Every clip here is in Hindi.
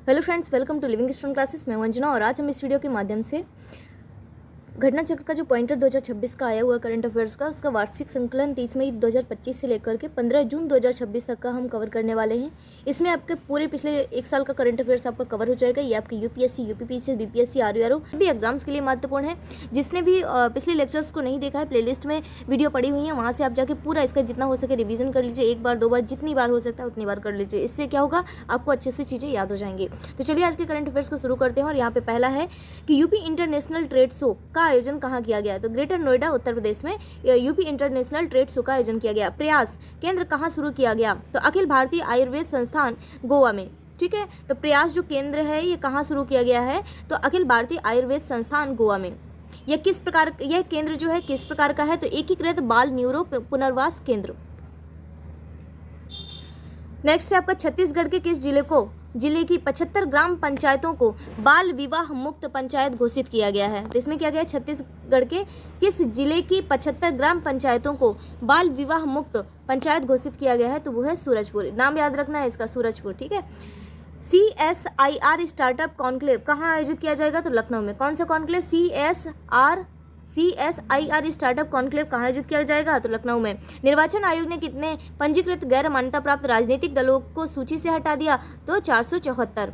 Hello friends, welcome to living stone classes. मैं वंजना और आज हम इस वीडियो के माध्यम से घटना चक्र का जो पॉइंटर 2026 का आया हुआ करंट अफेयर्स का उसका वार्षिक संकलन 30 मई 2025 से लेकर के 15 जून 2026 तक का हम कवर करने वाले हैं। इसमें आपके पूरे पिछले एक साल का करंट अफेयर्स आपका कवर हो जाएगा। ये आपके यूपीएससी, यूपीपीसी, बीपीएससी, आरयूआरओ भी एग्जाम्स के लिए महत्वपूर्ण है। जिसने भी पिछले लेक्चर्स को नहीं देखा है, प्लेलिस्ट में वीडियो पड़ी हुई है, वहाँ से आप जाके पूरा इसका जितना हो सके रिविजन कर लीजिए। एक बार, दो बार, जितनी बार हो सकता है उतनी बार कर लीजिए। इससे क्या होगा, आपको अच्छे से चीज़ें याद हो जाएंगी। तो चलिए आज के करंट अफेयर्स को शुरू करते हैं। और यहाँ पे पहला है कि यूपी इंटरनेशनल ट्रेड शो का आयोजन कहाँ किया गया। तो ग्रेटर नोएडा उत्तर प्रदेश में यूपी इंटरनेशनल ट्रेड शो का आयोजन किया गया। प्रयास केंद्र कहाँ शुरू किया गया। तो अखिल भारतीय आयुर्वेद संस्थान गोवा में। ठीक है, तो प्रयास जो केंद्र है ये कहाँ शुरू किया गया है, तो अखिल भारतीय आयुर्वेद संस्थान गोवा में। यह किस प्रकार, यह केंद्र जो है किस प्रकार का है, तो एकीकृत बाल न्यूरो पुनर्वास केंद्र। नेक्स्ट है आपका छत्तीसगढ़ के किस जिले की 75 ग्राम पंचायतों को बाल विवाह मुक्त पंचायत घोषित किया गया है। तो इसमें क्या गया, छत्तीसगढ़ के किस जिले की 75 ग्राम पंचायतों को बाल विवाह मुक्त पंचायत घोषित किया गया है, तो वो है सूरजपुर। नाम याद रखना है इसका, सूरजपुर। ठीक है। CSIR स्टार्टअप कॉन्क्लेव कहाँ आयोजित किया जाएगा, तो लखनऊ में। कौन सा कॉन्क्लेव, CSIR स्टार्टअप कॉन्क्लेव कहाँ आयोजित किया जाएगा, तो लखनऊ में। निर्वाचन आयोग ने कितने पंजीकृत गैर मान्यता प्राप्त राजनीतिक दलों को सूची से हटा दिया, तो 474।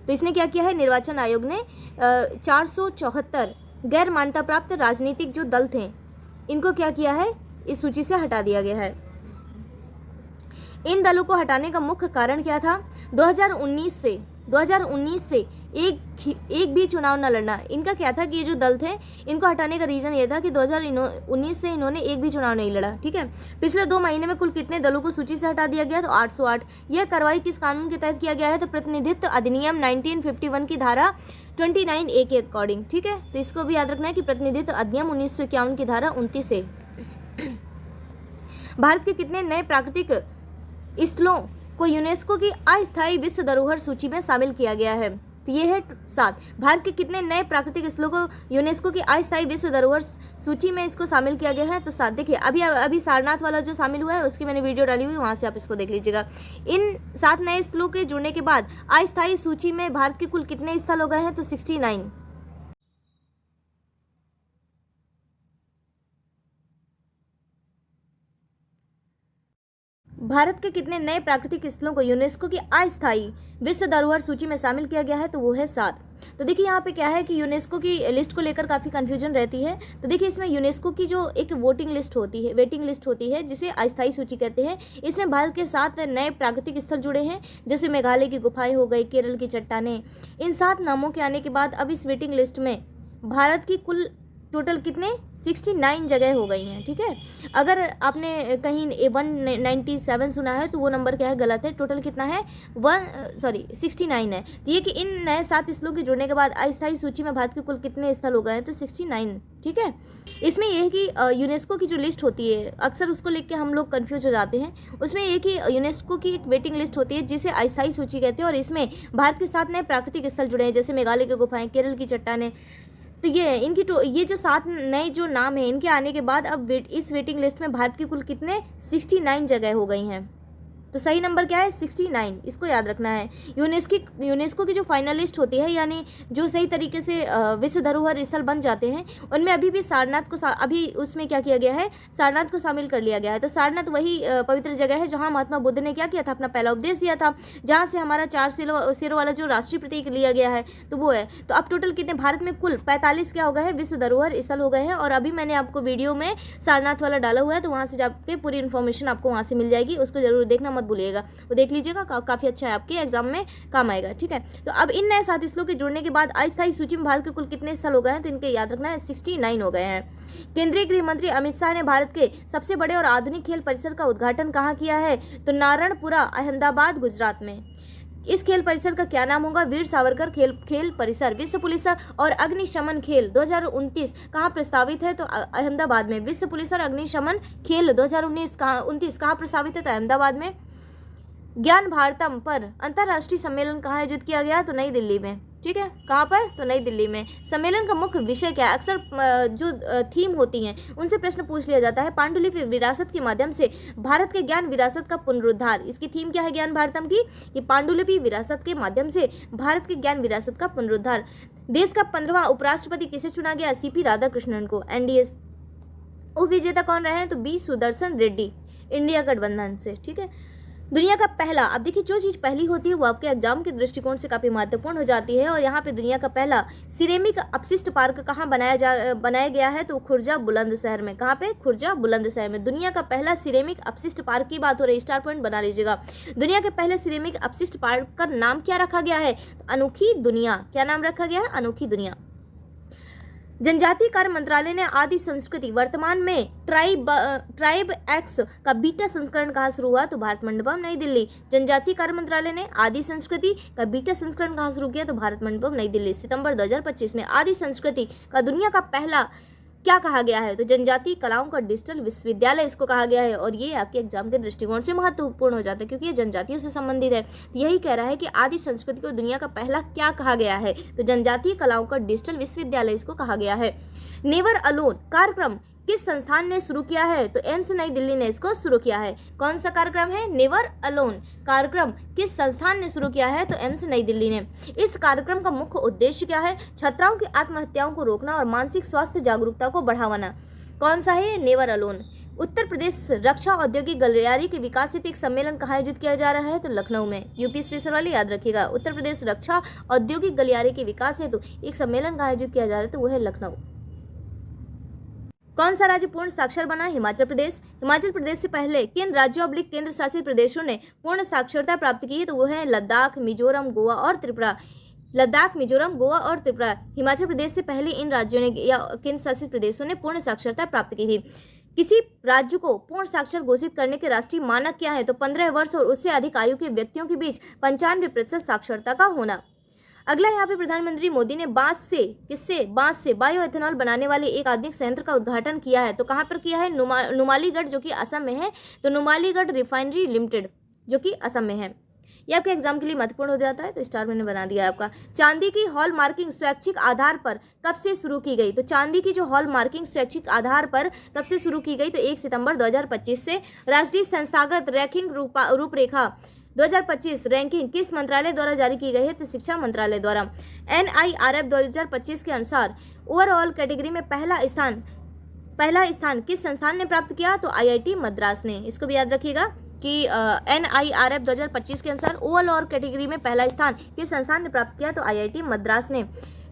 तो इसने क्या किया है, निर्वाचन आयोग ने 474 गैर मान्यता प्राप्त राजनीतिक जो दल थे इनको क्या किया है, इस सूची से हटा दिया गया है। इन दलों को हटाने का मुख्य कारण क्या था, 2019 से एक भी चुनाव न लड़ना। इनका क्या था कि ये जो दल थे इनको हटाने का रीज़न ये था कि 2019 से इन्होंने एक भी चुनाव नहीं लड़ा। ठीक है। पिछले 2 महीने में कुल कितने दलों को सूची से हटा दिया गया, तो 808। यह कार्रवाई किस कानून के तहत किया गया है, तो प्रतिनिधित्व अधिनियम 1951 की धारा 29A के अकॉर्डिंग। ठीक है, तो इसको भी याद रखना है कि प्रतिनिधित्व अधिनियम 1951 की धारा 29 से। भारत के कितने नए प्राकृतिक स्थलों को यूनेस्को की अस्थायी विश्व धरोहर सूची में शामिल किया गया है, तो ये है 7। भारत के कितने नए प्राकृतिक स्थलों को यूनेस्को की अस्थायी विश्व धरोहर सूची में इसको शामिल किया गया है, तो 7। देखिए अभी सारनाथ वाला जो शामिल हुआ है उसकी मैंने वीडियो डाली हुई, वहाँ से आप इसको देख लीजिएगा। इन 7 नए स्थलों के जुड़ने के बाद अस्थायी सूची में भारत के कुल कितने स्थल हो गए हैं, तो 69। भारत के कितने नए प्राकृतिक स्थलों को यूनेस्को की अस्थायी विश्व धरोहर सूची में शामिल किया गया है, तो वो है 7। तो देखिए यहाँ पे क्या है कि यूनेस्को की लिस्ट को लेकर काफ़ी कंफ्यूजन रहती है। तो देखिए इसमें यूनेस्को की जो एक वेटिंग लिस्ट होती है जिसे अस्थायी सूची कहते हैं। इसमें भारत के 7 नए प्राकृतिक स्थल जुड़े हैं, जैसे मेघालय की गुफाएं हो गई, केरल की चट्टानें। इन 7 नामों के आने के बाद अब इस वेटिंग लिस्ट में भारत की कुल टोटल कितने 69 जगह हो गई हैं। ठीक है, अगर आपने कहीं 197 सुना है तो वो नंबर क्या है, गलत है। टोटल कितना है, 69 है। तो ये कि इन नए 7 स्थलों के जुड़ने के बाद अस्थायी सूची में भारत के कुल कितने स्थल हो गए हैं, तो 69। ठीक है, इसमें यह है कि यूनेस्को की जो लिस्ट होती है अक्सर उसको लेकर हम लोग कन्फ्यूज हो जाते हैं। उसमें यह कि यूनेस्को की एक वेटिंग लिस्ट होती है जिसे अस्थायी सूची कहते हैं, और इसमें भारत के 7 नए प्राकृतिक स्थल जुड़े हैं, जैसे मेघालय की गुफाएं, केरल की चट्टानें। तो ये जो 7 नए जो नाम हैं इनके आने के बाद अब इस वेटिंग लिस्ट में भारत की कुल कितने 69 जगह हो गई हैं। तो सही नंबर क्या है, 69। इसको याद रखना है। यूनेस्को की जो फाइनलिस्ट होती है, यानी जो सही तरीके से विश्व धरोहर स्थल बन जाते हैं, उनमें अभी भी सारनाथ को अभी उसमें क्या किया गया है, सारनाथ को शामिल कर लिया गया है। तो सारनाथ वही पवित्र जगह है जहाँ महात्मा बुद्ध ने क्या किया था, अपना पहला उपदेश दिया था, जहाँ से हमारा 4 सिरों वाला जो राष्ट्रीय प्रतीक लिया गया है, तो वो है। तो अब टोटल कितने भारत में कुल 45 क्या हो गए हैं, विश्व धरोहर स्थल हो गए हैं। और अभी मैंने आपको वीडियो में सारनाथ वाला डाला हुआ है, तो वहाँ से जाके पूरी इन्फॉर्मेशन आपको वहाँ से मिल जाएगी। उसको जरूर देखना मत भूलिएगा, वो देख लीजिएगा, काफ़ी अच्छा है, आपके एग्जाम में काम आएगा। ठीक है, तो अब इन नए 7 स्थलों के जुड़ने के बाद अस्थायी सूची में भारत के कुल कितने स्थल हो गए हैं, तो इनके याद रखना है 69 हो गए हैं। केंद्रीय गृह मंत्री अमित शाह ने भारत के सबसे बड़े और आधुनिक खेल परिसर का उद्घाटन कहाँ किया है, तो नारायणपुरा, अहमदाबाद, गुजरात में। इस खेल परिसर का क्या नाम होगा, वीर सावरकर खेल परिसर। विश्व पुलिस और अग्निशमन खेल 2029 कहाँ प्रस्तावित है, तो अहमदाबाद में। विश्व पुलिस और अग्निशमन खेल 2029 कहाँ प्रस्तावित है, तो अहमदाबाद में। ज्ञान भारतम पर अंतर्राष्ट्रीय सम्मेलन कहाँ आयोजित किया गया? तो नई दिल्ली में। ठीक है, कहाँ पर? तो नई दिल्ली में। सम्मेलन का मुख्य विषय क्या है? अक्सर जो थीम होती हैं उनसे प्रश्न पूछ लिया जाता है। पांडुलिपि विरासत के माध्यम से भारत के ज्ञान विरासत का पुनरुद्धार। इसकी थीम क्या है ज्ञान भारतम की? कि पांडुलिपि विरासत के माध्यम से भारत के ज्ञान विरासत का पुनरुद्धार। देश का 15वां उपराष्ट्रपति किसे चुना गया? सीपी राधाकृष्णन को। एनडीए उप विजेता कौन रहे हैं? तो बी सुदर्शन रेड्डी, इंडिया गठबंधन से। ठीक है, दुनिया का पहला, अब देखिए जो चीज़ पहली होती है वो आपके एग्जाम के दृष्टिकोण से काफ़ी महत्वपूर्ण हो जाती है। और यहाँ पे दुनिया का पहला सिरेमिक अपशिष्ट पार्क कहाँ बनाया गया है? तो खुर्जा बुलंदशहर में। कहाँ पे? खुर्जा बुलंदशहर में। दुनिया का पहला सिरेमिक अपशिष्ट पार्क की बात हो रही है, स्टार पॉइंट बना लीजिएगा। दुनिया के पहले सिरेमिक अपशिष्ट पार्क का नाम क्या रखा गया है? तो अनोखी दुनिया। क्या नाम रखा गया है? अनोखी दुनिया। जनजातीय कार्य मंत्रालय ने आदि संस्कृति वर्तमान में ट्राइब एक्स का बीटा संस्करण कहाँ शुरू हुआ? तो भारत मंडपम नई दिल्ली। जनजातीय कार्य मंत्रालय ने आदि संस्कृति का बीटा संस्करण कहाँ शुरू किया? तो भारत मंडपम नई दिल्ली, सितंबर 2025 में। आदि संस्कृति का दुनिया का पहला क्या कहा गया है? तो जनजातीय कलाओं का डिजिटल विश्वविद्यालय इसको कहा गया है। और ये आपके एग्जाम के दृष्टिकोण से महत्वपूर्ण हो जाता है क्योंकि ये जनजातियों से संबंधित है। तो यही कह रहा है कि आदि संस्कृति को दुनिया का पहला क्या कहा गया है? तो जनजातीय कलाओं का डिजिटल विश्वविद्यालय इसको कहा गया है। नेवर अलोन कार्यक्रम किस संस्थान ने शुरू किया है? तो एम्स नई दिल्ली ने इसको शुरू किया है। कौन सा कार्यक्रम है? नेवर अलोन कार्यक्रम किस संस्थान ने शुरू किया है? तो एम्स नई दिल्ली ने। इस कार्यक्रम का मुख्य उद्देश्य क्या है? छात्राओं की आत्महत्याओं को रोकना और मानसिक स्वास्थ्य जागरूकता को बढ़ावाना। कौन सा है? Never alone. उत्तर प्रदेश रक्षा औद्योगिक गलियारे के विकास हेतु एक सम्मेलन कहाँ आयोजित किया जा रहा है? तो लखनऊ में। यूपी स्पेशल वाले याद रखिएगा। उत्तर प्रदेश रक्षा औद्योगिक गलियारे के विकास हेतु एक सम्मेलन कहाँ आयोजित किया जा रहा है? तो वो है लखनऊ। कौन सा राज्य पूर्ण साक्षर बना? हिमाचल प्रदेश। हिमाचल प्रदेश से पहले किन राज्यों अब्लिक केंद्र शासित प्रदेशों ने पूर्ण साक्षरता प्राप्त की है? तो वो है लद्दाख, मिजोरम, गोवा और त्रिपुरा। लद्दाख, मिजोरम, गोवा और त्रिपुरा। हिमाचल प्रदेश से पहले इन राज्यों ने या केंद्र शासित प्रदेशों ने पूर्ण साक्षरता प्राप्त की थी। किसी राज्य को पूर्ण साक्षर घोषित करने के राष्ट्रीय मानक क्या है? तो 15 वर्ष और उससे अधिक आयु के व्यक्तियों के बीच 95% साक्षरता का होना। अगला यहाँ पे प्रधानमंत्री मोदी ने बांस से बायो एथेनॉल बनाने वाले एक आधुनिक संयंत्र का उद्घाटन किया है। तो कहाँ पर किया है? नुमालीगढ़, जो कि असम में है। तो नुमालीगढ़ रिफाइनरी लिमिटेड, जो कि असम में है। ये आपके एग्जाम के लिए महत्वपूर्ण हो जाता है, तो स्टार मैंने बना दिया है आपका। चांदी की हॉल मार्किंग स्वैच्छिक आधार पर कब से शुरू की गई? तो चांदी की जो हॉल मार्किंग स्वैच्छिक आधार पर कब से शुरू की गई? तो 1 सितंबर 2025 से। राष्ट्रीय संस्थागत रैंकिंग रूपरेखा 2025 रैंकिंग किस मंत्रालय द्वारा जारी की गई है? तो शिक्षा मंत्रालय द्वारा। NIRF 2025 के अनुसार ओवरऑल कैटेगरी में पहला स्थान किस संस्थान ने प्राप्त किया? तो IIT मद्रास ने। इसको भी याद रखिएगा कि NIRF 2025 के अनुसार ओवरऑल कैटेगरी में पहला स्थान किस संस्थान ने प्राप्त किया? तो IIT मद्रास ने।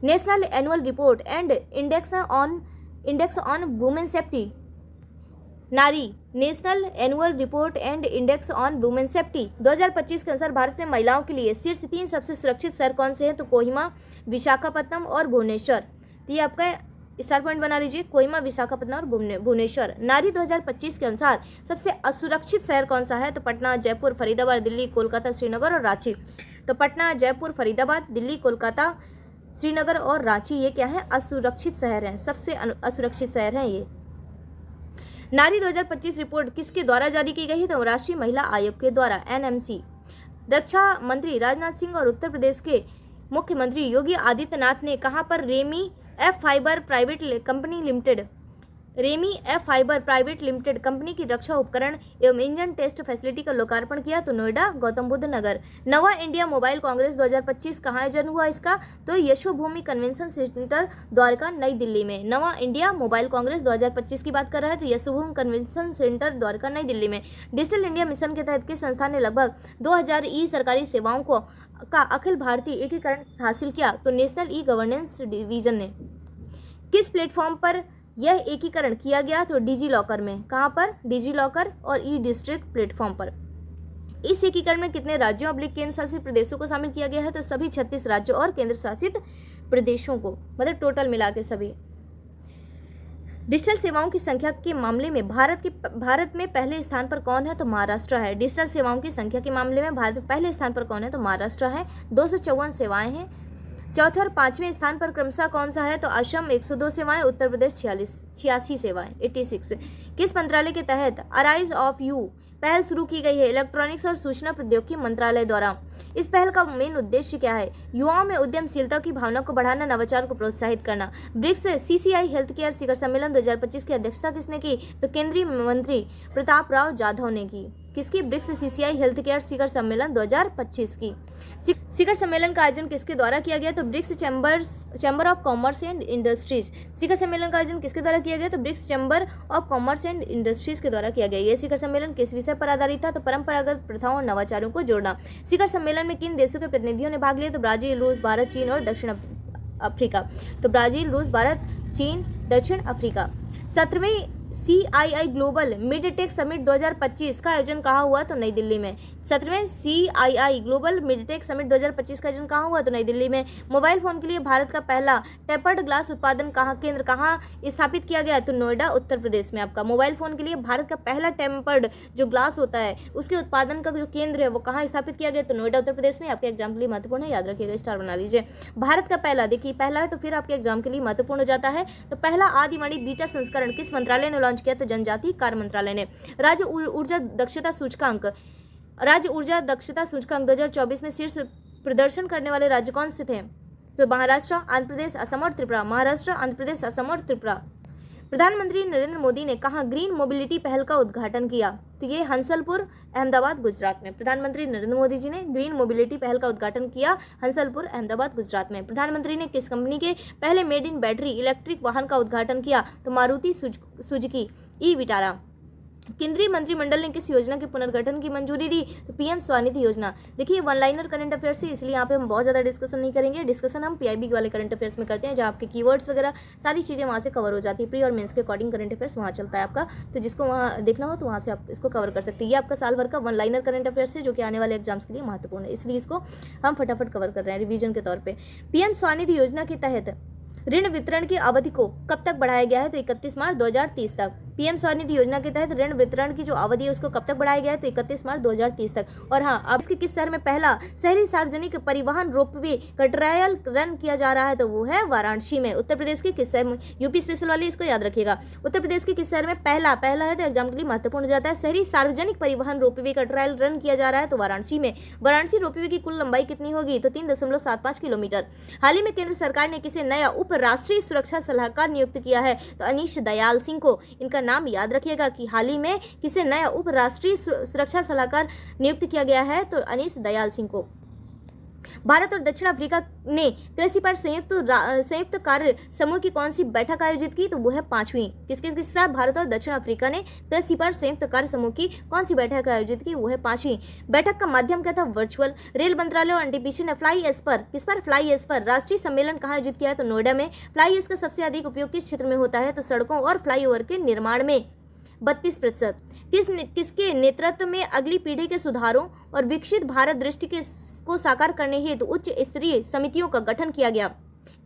National annual report and index on women safety नारी, national annual report and index on women safety 2025 के अनुसार भारत में महिलाओं के लिए शीर्ष 3 सबसे सुरक्षित शहर कौन से हैं? तो कोहिमा, विशाखापट्टनम और भुवनेश्वर। तो ये आपका स्टार पॉइंट बना लीजिए, कोहिमा, विशाखापट्टनम और भुवनेश्वर। नारी 2025 के अनुसार सबसे असुरक्षित शहर कौन सा है? तो पटना, जयपुर, फरीदाबाद, दिल्ली, कोलकाता, श्रीनगर और रांची। तो पटना, जयपुर, फरीदाबाद, दिल्ली, कोलकाता, श्रीनगर और रांची ये क्या है? असुरक्षित शहर हैं, सबसे असुरक्षित शहर हैं ये। नारी 2025 रिपोर्ट किसके द्वारा जारी की गई है? तो राष्ट्रीय महिला आयोग के द्वारा, NMC। रक्षा मंत्री राजनाथ सिंह और उत्तर प्रदेश के मुख्यमंत्री योगी आदित्यनाथ ने कहां पर रेमी F fibre private limited company की रक्षा उपकरण एवं इंजन टेस्ट फैसिलिटी का लोकार्पण किया? तो नोएडा, गौतम बुद्ध नगर। नवा इंडिया मोबाइल कांग्रेस 2025 कहाँ आयोजन हुआ इसका? तो यशोभूमि कन्वेंशन सेंटर द्वारका, नई दिल्ली में। नवा इंडिया मोबाइल कांग्रेस 2025 की बात कर रहा है, तो यशोभूमि कन्वेंशन सेंटर द्वारका, नई दिल्ली में। डिजिटल इंडिया मिशन के तहत किस संस्थान ने लगभग 2000 ई सरकारी सेवाओं का अखिल भारतीय एकीकरण हासिल किया? तो नेशनल ई गवर्नेंस डिवीजन ने। किस प्लेटफॉर्म पर यह एकीकरण किया गया? तो डिजी लॉकर में। कहाँ पर? डिजी लॉकर और ई डिस्ट्रिक्ट प्लेटफॉर्म पर। इस एकीकरण में कितने राज्यों अब्लिक केंद्र शासित प्रदेशों को शामिल किया गया है? तो सभी 36 राज्यों और केंद्र शासित प्रदेशों को, मतलब टोटल मिला के सभी। डिजिटल सेवाओं की संख्या के मामले में भारत में पहले स्थान पर कौन है? तो महाराष्ट्र है। डिजिटल सेवाओं की संख्या के मामले में भारत में पहले स्थान पर कौन है? तो महाराष्ट्र है। 254 सेवाएं हैं। चौथे और पांचवें स्थान पर क्रमशः कौन सा है? तो असम 102 सेवाएं, उत्तर प्रदेश 86 सेवाएं 86। किस मंत्रालय के तहत अराइज ऑफ यू पहल शुरू की गई है? इलेक्ट्रॉनिक्स और सूचना प्रौद्योगिकी मंत्रालय द्वारा। इस पहल का मेन उद्देश्य क्या है? युवाओं में उद्यमशीलता की भावना को बढ़ाना, नवाचार को प्रोत्साहित करना। ब्रिक्स सीसीआई हेल्थ केयर शिखर सम्मेलन 2025 की अध्यक्षता किसने की? तो केंद्रीय मंत्री प्रताप राव जाधव ने की। किसकी? ब्रिक्स सीसीआई हेल्थ केयर शिखर सम्मेलन 2025 की। शिखर सम्मेलन का आयोजन किसके द्वारा किया गया? तो BRICS chamber of commerce and industries. शिखर सम्मेलन का आयोजन किसके द्वारा किया गया? तो BRICS chamber of commerce and industries के द्वारा किया गया। यह शिखर सम्मेलन किस विषय पर आधारित था? तो परंपरागत प्रथाओं और नवाचारों को जोड़ना। शिखर सम्मेलन में किन देशों के प्रतिनिधियों ने भाग लिया? तो ब्राजील, रूस, भारत, चीन और दक्षिण अफ्रीका। तो ब्राजील, रूस, भारत, चीन, दक्षिण अफ्रीका। 17वें CII global mid tech summit 2025 का आयोजन कहाँ हुआ? तो नई दिल्ली में। 17वें CII global mid tech summit 2025 का आयोजन कहाँ हुआ? तो नई दिल्ली में। मोबाइल फोन के लिए भारत का पहला टेपर्ड ग्लास उत्पादन केंद्र कहाँ स्थापित किया गया? तो नोएडा, उत्तर प्रदेश में। आपका मोबाइल फोन के लिए भारत का पहला टेम्पर्ड जो ग्लास होता है उसके उत्पादन का जो केंद्र है वो कहाँ स्थापित किया गया? तो नोएडा, उत्तर प्रदेश में। आपके एग्जाम के लिए महत्वपूर्ण है, याद रखिएगा, स्टार बना लीजिए। भारत का पहला, देखिए पहला है तो फिर आपके एग्जाम के लिए महत्वपूर्ण हो जाता है। तो पहला आदिमणि बीटा संस्करण किस मंत्रालय ने लॉन्च किया? तो जनजातीय कार्य मंत्रालय ने। राज्य ऊर्जा दक्षता सूचकांक 2024 में शीर्ष प्रदर्शन करने वाले राज्य कौन से थे? तो महाराष्ट्र, आंध्र प्रदेश, असम और त्रिपुरा। महाराष्ट्र, आंध्र प्रदेश, असम और त्रिपुरा। प्रधानमंत्री नरेंद्र मोदी ने कहाँ ग्रीन मोबिलिटी पहल का उद्घाटन किया? तो ये हंसलपुर, अहमदाबाद, गुजरात में। प्रधानमंत्री नरेंद्र मोदी जी ने ग्रीन मोबिलिटी पहल का उद्घाटन किया हंसलपुर, अहमदाबाद, गुजरात में। प्रधानमंत्री ने किस कंपनी के पहले मेड इन बैटरी इलेक्ट्रिक वाहन का उद्घाटन किया? तो मारुति सुजुकी ई विटारा। केंद्रीय मंत्रिमंडल ने किस योजना के पुनर्गठन की मंजूरी दी? तो पीएम स्वनिधि योजना। देखिए वन लाइनर करंट अफेयर्स है, इसलिए यहाँ पे हम बहुत ज़्यादा डिस्कशन नहीं करेंगे। डिस्कशन हम पीआईबी वाले करंट अफेयर्स में करते हैं, जहाँ आपके कीवर्ड्स वगैरह सारी चीज़ें वहाँ से कवर हो जाती है। प्री और मेंस के अकॉर्डिंग करंट अफेयर्स वहाँ चलता है आपका, तो जिसको वहाँ देखना हो तो वहाँ से आप इसको कवर कर सकते हैं। ये आपका साल भर का वन लाइनर करंट अफेयर्स है, जो कि आने वाले एग्जाम्स के लिए महत्वपूर्ण है, इसलिए इसको हम फटाफट कवर कर रहे हैं रिवीजन के तौर पर। पीएम स्वनिधि योजना के तहत ऋण वितरण की अवधि को कब तक बढ़ाया गया है? तो 31 मार्च 2030 तक। पीएम स्वनिधि योजना के तहत ऋण वितरण की जो अवधि है उसको कब तक बढ़ाया गया है? तो 31 मार्च 2030 तक। और हाँ, अब इसके किस शहर में पहला शहरी सार्वजनिक परिवहन रोपवे का ट्रायल रन किया जा रहा है? तो वो है वाराणसी में। उत्तर प्रदेश के किस शहर में? यूपी स्पेशल वाली, इसको याद रखिएगा। उत्तर प्रदेश के किस शहर में पहला है तो एग्जाम के लिए महत्वपूर्ण हो जाता है। शहरी सार्वजनिक परिवहन रोपवे का ट्रायल रन किया जा रहा है तो वाराणसी में। वाराणसी रोपवे की कुल लंबाई कितनी होगी? तो 3.75 किलोमीटर। हाल ही में केंद्र सरकार ने किसे नया उप राष्ट्रीय सुरक्षा सलाहकार नियुक्त किया है? तो अनीश दयाल सिंह को। इनका नाम याद रखिएगा कि हाल ही में किसे नया उप राष्ट्रीय सुरक्षा सलाहकार नियुक्त किया गया है? तो अनीश दयाल सिंह को। भारत और दक्षिण अफ्रीका ने कृषि पर संयुक्त कार्य समूह की कौन सी बैठक आयोजित की? तो वो है 5वीं। किसके साथ? भारत और दक्षिण अफ्रीका ने कृषि पर संयुक्त कार्य समूह की कौन सी बैठक आयोजित की? वो है 5वीं। बैठक का माध्यम क्या था? वर्चुअल। रेल मंत्रालय और एनटीपीसी ने फ्लाई एश पर, किस पर? फ्लाई एश पर राष्ट्रीय सम्मेलन कहाँ आयोजित किया है? तो नोएडा में। फ्लाई एश का सबसे अधिक उपयोग किस क्षेत्र में होता है? तो सड़कों और फ्लाईओवर के निर्माण में 32%। किसके नेतृत्व में अगली पीढ़ी के सुधारों और विकसित भारत दृष्टि को साकार करने हेतु उच्च स्तरीय समितियों का गठन किया गया?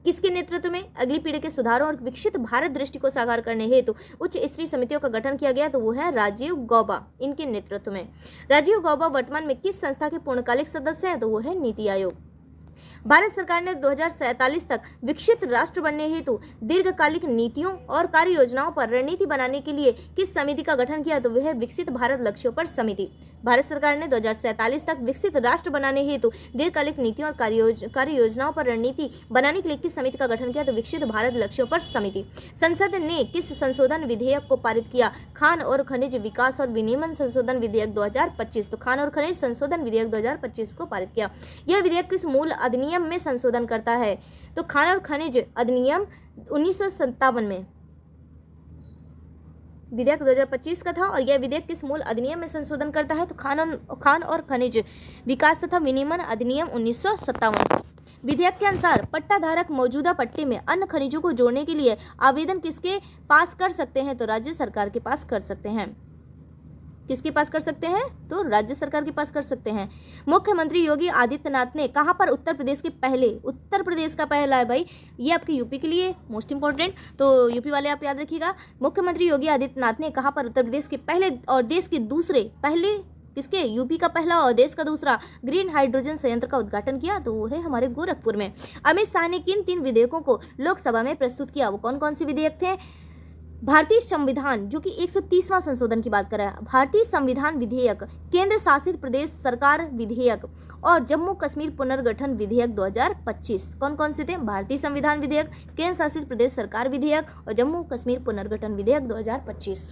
किसके नेतृत्व में अगली पीढ़ी के सुधारों और विकसित भारत दृष्टि को साकार करने हेतु उच्च स्तरीय समितियों का गठन किया गया? तो वो है राजीव गौबा, इनके नेतृत्व में। राजीव गौबा वर्तमान में किस संस्था के पूर्णकालिक सदस्य हैं? तो वो है नीति आयोग। भारत सरकार ने 2047 तक विकसित राष्ट्र बनने हेतु दीर्घकालिक नीतियों और कार्य योजनाओं पर रणनीति बनाने के लिए किस समिति का गठन किया? तो वह विकसित भारत लक्ष्यों पर समिति। भारत सरकार ने 2047 तक विकसित राष्ट्र बनाने हेतु दीर्घकालिक नीतियों और कार्य योजनाओं पर रणनीति बनाने के लिए किस समिति का गठन किया? तो विकसित भारत लक्ष्यों पर समिति। संसद ने किस संशोधन विधेयक को पारित किया? खान और खनिज विकास और विनियमन संशोधन विधेयक 2025। तो खान और खनिज संशोधन विधेयक 2025 को पारित किया। यह विधेयक किस मूल अधिनियम में संशोधन करता है? तो खान और खनिज अधिनियम 1957 में विधेयक 2025 का था। और यह विधेयक किस मूल अधिनियम में संशोधन करता है? तो खान और खनिज विकास तथा विनियमन अधिनियम 1957। विधेयक के अनुसार पट्टाधारक मौजूदा पट्टे में अन्य खनिजों को जोड़ने के लिए आवेदन किसके पास कर सकते हैं? तो राज्य सरकार के पास कर सकते हैं। किसके पास कर सकते हैं? तो राज्य सरकार के पास कर सकते हैं। मुख्यमंत्री योगी आदित्यनाथ ने कहां पर उत्तर प्रदेश का पहला है भाई, ये आपके यूपी के लिए मोस्ट इंपॉर्टेंट, तो यूपी वाले आप याद रखिएगा। मुख्यमंत्री योगी आदित्यनाथ ने कहां पर उत्तर प्रदेश के पहले और देश के दूसरे पहले किसके? यूपी का पहला और देश का दूसरा ग्रीन हाइड्रोजन संयंत्र का उद्घाटन किया, तो वो है हमारे गोरखपुर में। अमित शाह ने किन 3 विधेयकों को लोकसभा में प्रस्तुत किया? वो कौन कौन से विधेयक थे? भारतीय संविधान जो कि 130वां संशोधन की बात कर रहा है, भारतीय संविधान विधेयक, केंद्र शासित प्रदेश सरकार विधेयक और जम्मू कश्मीर पुनर्गठन विधेयक 2025। कौन कौन से थे? भारतीय संविधान विधेयक, केंद्र शासित प्रदेश सरकार विधेयक और जम्मू कश्मीर पुनर्गठन विधेयक 2025।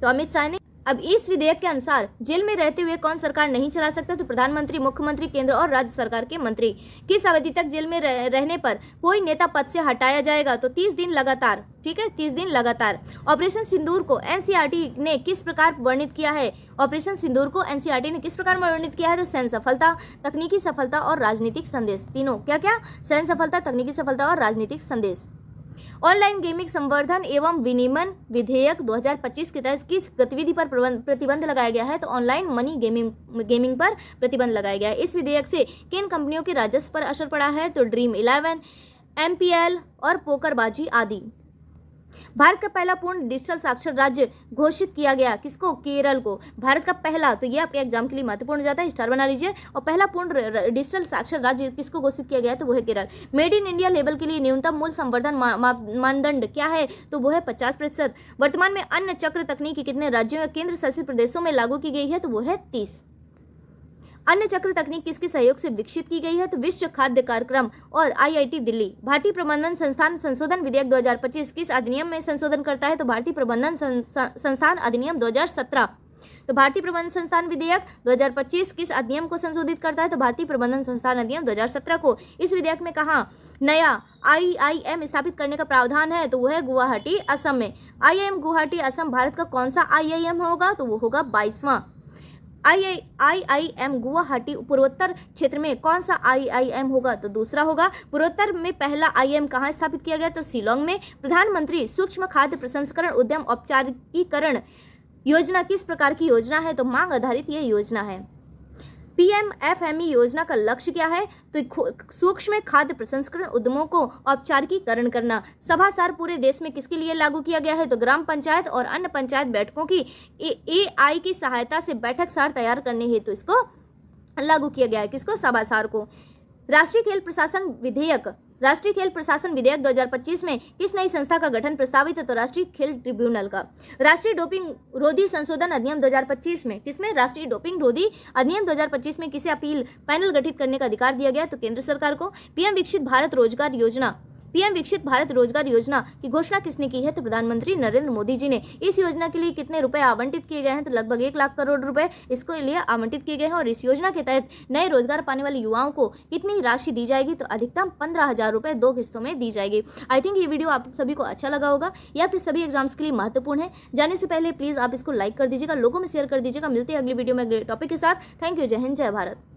तो अमित शाह ने अब इस विधेयक के अनुसार जेल में रहते हुए कौन सरकार नहीं चला सकता? तो प्रधानमंत्री, मुख्यमंत्री, केंद्र और राज्य सरकार के मंत्री। किस अवधि तक जेल में रहने पर कोई नेता पद से हटाया जाएगा? तो 30 दिन लगातार। ठीक है, 30 दिन लगातार। ऑपरेशन सिंदूर को एनसीईआरटी ने किस प्रकार वर्णित किया है? ऑपरेशन सिंदूर को एनसीईआरटी ने किस प्रकार वर्णित किया है? तो सैन्य सफलता, तकनीकी सफलता और राजनीतिक संदेश। तीनों क्या क्या? सैन्य सफलता, तकनीकी सफलता और राजनीतिक संदेश। ऑनलाइन गेमिंग संवर्धन एवं विनियमन विधेयक 2025 के तहत किस गतिविधि पर प्रतिबंध लगाया गया है? तो ऑनलाइन मनी गेमिंग पर प्रतिबंध लगाया गया है। इस विधेयक से किन कंपनियों के राजस्व पर असर पड़ा है? तो ड्रीम 11, एमपीएल और पोकरबाजी आदि। भारत का पहला पूर्ण डिजिटल साक्षर राज्य घोषित किया गया, किसको? केरल को। भारत का पहला, तो ये आपके एग्जाम के लिए महत्वपूर्ण हो जाता है, स्टार बना लीजिए। और पहला पूर्ण डिजिटल साक्षर राज्य किसको घोषित किया गया है? तो वो है Kerala. Made in India label के लिए न्यूनतम मूल्य संवर्धन मानदंड क्या है? तो वो है 50%। वर्तमान में अन्न चक्र तकनीक कितने राज्यों या केंद्र शासित प्रदेशों में लागू की गई है? तो वो है 30। अन्न चक्र तकनीक किसके सहयोग से विकसित की गई है? तो विश्व खाद्य कार्यक्रम और आईआईटी दिल्ली। भारतीय प्रबंधन संस्थान संशोधन विधेयक 2025 किस अधिनियम में संशोधन करता है? तो भारतीय प्रबंधन संस्थान अधिनियम 2017। तो भारतीय प्रबंधन संस्थान विधेयक 2025 किस अधिनियम को संशोधित करता है? तो भारतीय प्रबंधन संस्थान अधिनियम 2017 को। इस विधेयक में कहा नया आईआईएम स्थापित करने का प्रावधान है? तो वो है गुवाहाटी, असम में। आईआईएम गुवाहाटी, असम भारत का कौन सा आईआईएम होगा? तो वो होगा 22वां। आईआईएम गुवाहाटी पूर्वोत्तर क्षेत्र में कौन सा आईआईएम होगा? तो दूसरा होगा। पूर्वोत्तर में पहला आईआईएम कहाँ स्थापित किया गया? तो शिलोंग में। प्रधानमंत्री सूक्ष्म खाद्य प्रसंस्करण उद्यम औपचारिकीकरण योजना किस प्रकार की योजना है? तो मांग आधारित यह योजना है। पीएमएफएमई योजना का लक्ष्य क्या है? तो सूक्ष्म खाद्य प्रसंस्करण उद्यमों को औपचारिकीकरण करना। सभासार पूरे देश में किसके लिए लागू किया गया है? तो ग्राम पंचायत और अन्य पंचायत बैठकों की एआई की सहायता से बैठक सार तैयार करने हेतु इसको लागू किया गया है। किसको? सभासार को। राष्ट्रीय खेल प्रशासन विधेयक 2025 में किस नई संस्था का गठन प्रस्तावित है? तो राष्ट्रीय खेल ट्रिब्यूनल का। राष्ट्रीय डोपिंग रोधी संशोधन अधिनियम 2025 में किसमें? राष्ट्रीय डोपिंग रोधी अधिनियम 2025 में किसे अपील पैनल गठित करने का अधिकार दिया गया? तो केंद्र सरकार को। पीएम विकसित भारत रोजगार योजना की घोषणा किसने की है? तो प्रधानमंत्री नरेंद्र मोदी जी ने। इस योजना के लिए कितने रुपए आवंटित किए गए हैं? तो लगभग 1 लाख करोड़ रुपए इसके लिए आवंटित किए गए हैं। और इस योजना के तहत नए रोजगार पाने वाले युवाओं को कितनी राशि दी जाएगी? तो अधिकतम 15,000 रुपए 2 किस्तों में दी जाएगी। आई थिंक ये वीडियो आप सभी को अच्छा लगा होगा। ये आपके सभी एग्जाम्स के लिए महत्वपूर्ण है। जाने से पहले प्लीज आप इसको लाइक कर दीजिएगा, लोगों में शेयर कर दीजिएगा। मिलते हैं अगली वीडियो में अगले टॉपिक के साथ। Thank you. जय हिंद, जय भारत।